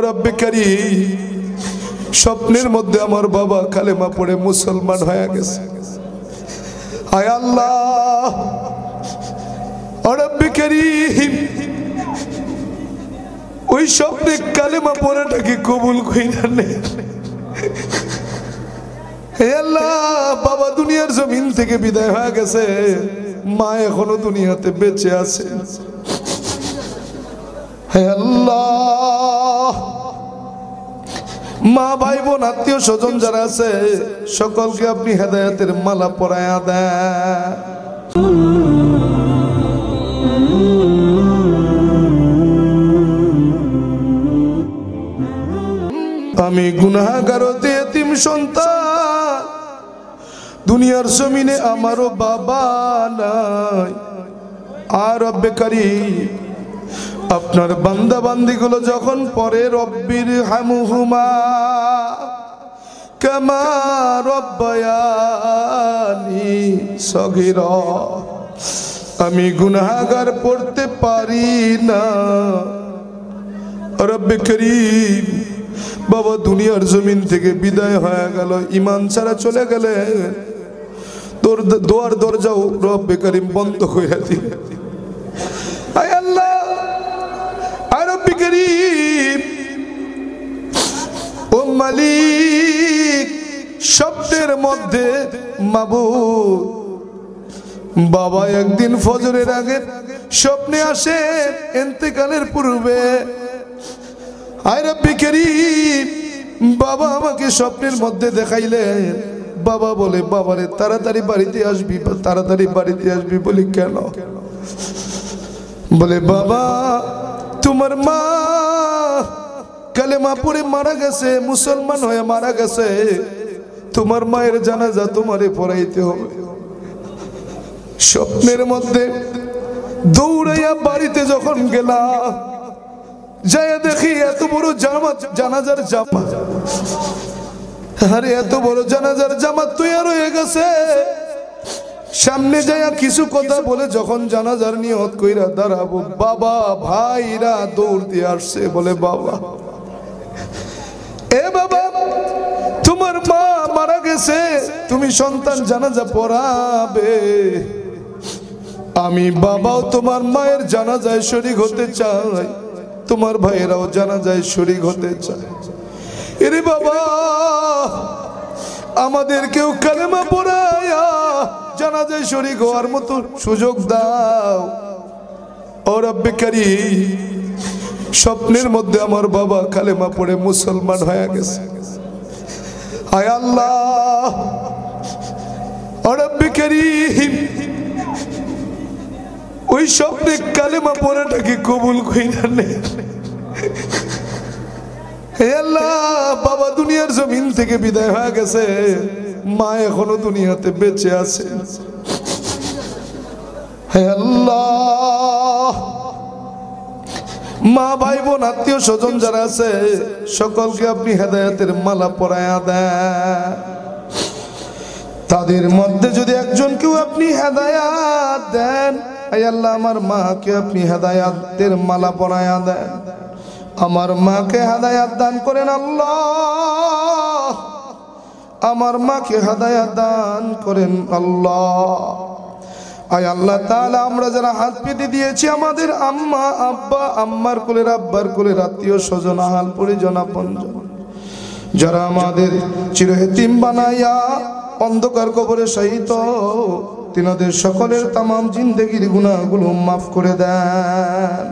রব্বে কারীম স্বপ্নের মধ্যে আমার বাবা কালেমা পড়ে মুসলমান হয়ে গেছে। হায় আল্লাহ, রব্বে কারীম ওই স্বপ্নে কালেমা পড়াটাকে কবুল কইরা নেন। হে আল্লাহ, বাবা দুনিয়ার জমিন থেকে বিদায় হয়ে গেছে, মা এখনো দুনিয়াতে বেঁচে আছে। হে আল্লাহ, মা ভাই বোন আত্মীয় স্বজন যারা আছে সকলকে আপনি হেদায়েতের মালা পরায়া দেন। আমি গুনাহগার এতিম সন্তান, দুনিয়ার জমিনে আমারও বাবা নাই। আর রব্বে কারীম আপনার বান্দা বান্দিগুলো যখন পরে রব্বির হামহুমা কামা রব্বায়ানি সগীরা, আমি গুনাহগার পড়তে পারি না। রব্বে কারীম বাবা দুনিয়ার জমিন থেকে বিদায় হয়ে গেল, ঈমান ছাড়া চলে গেলে তোর দোয়ার দরজাও রব্বে কারীম বন্ধ হয়ে দিল। আয় আল্লাহ, রব্বে কারীম ও মালিক, শব্দের মধ্যে মাবুদ বাবা একদিন ফজরের আগে স্বপ্নে আসে ইন্তেকালের পূর্বে। আয় রব্বে কারীম বাবা আমাকে স্বপ্নের মধ্যে দেখাইলেন। বাবা বলে, বাবারে তাড়াতাড়ি বাড়িতে আসবি, তাড়াতাড়ি বাড়িতে আসবি। বলি কেন? বলে বাবা তোমার মা কালেমা পড়ে মারা গেছে, মুসলমান হয়ে মারা গেছে, তোমার মায়ের জানাজা তোমারে পড়াইতে হবে। স্বপ্নের মধ্যে দৌড়াইয়া বাড়িতে যখন গেলাম, যাই দেখি এত বড় জানাজার জামাত, আরে এত বড় জানাজার জামাত তৈরি হয়ে গেছে। সামনে যাইয়া কিছু কথা বলে যখন জানাজার নিয়ত কইরা দাঁড়াবো, বাবা ভাইরা দৌড় দিয়ে আসছে। বলে বাবা, এ বাবা তোমার মা মারা গেছে, তুমি সন্তান জানাজা পড়াবে। আমি বাবাও তোমার মায়ের জানাজায় শরীক হতে চাই, তোমার ভাইয়েরাও জানাজায় শরীক হতে চায়। এরে বাবা, আমাদের কেউ কালেমা পড়ায়া জানাজায় শরীক হওয়ার মতো সুযোগ দাও। ও রব্বে কারীম স্বপ্নের মধ্যে আমার বাবা কালেমা পড়ে মুসলমান হয়ে গেছে। হায় আল্লাহ, ও রব্বে কারীম ওই স্বপ্নে কালেমা পড়াটাকে কবুল কইরা নেন। হে আল্লাহ, বাবা দুনিয়ার জমিন থেকে বিদায় হয়ে গেছে, মা এখনো দুনিয়াতে বেঁচে আছে। হে আল্লাহ, মা ভাই বোন আত্মীয় স্বজন যারা আছে সকলকে আপনি হেদায়েতের মালা পরায়া দেন। তাদের মধ্যে যদি একজনকেও আপনি হেদায়েত দেন, আয় আল্লাহ আমার মাকে আপনি হেদায়েতের মালা পরায়া দেন। আমার মাকে হেদায়েত দান করেন আল্লাহ, আমার মাকে হেদায়েত দান করেন আল্লাহ। আয় আল্লাহ তাআলা, আমরা যারা হাত পেতে দিয়েছি আমাদের আম্মা আব্বা, আম্মার কোলের আব্বার কোলের আত্মীয় স্বজন আহাল পরিজন আপনজন, যারা আমাদের চির এতিম বানাইয়া অন্ধকার কবরে শায়িত, তিনাদের সকলের তামাম জিন্দেগির গুনাহগুলো মাফ করে দেন।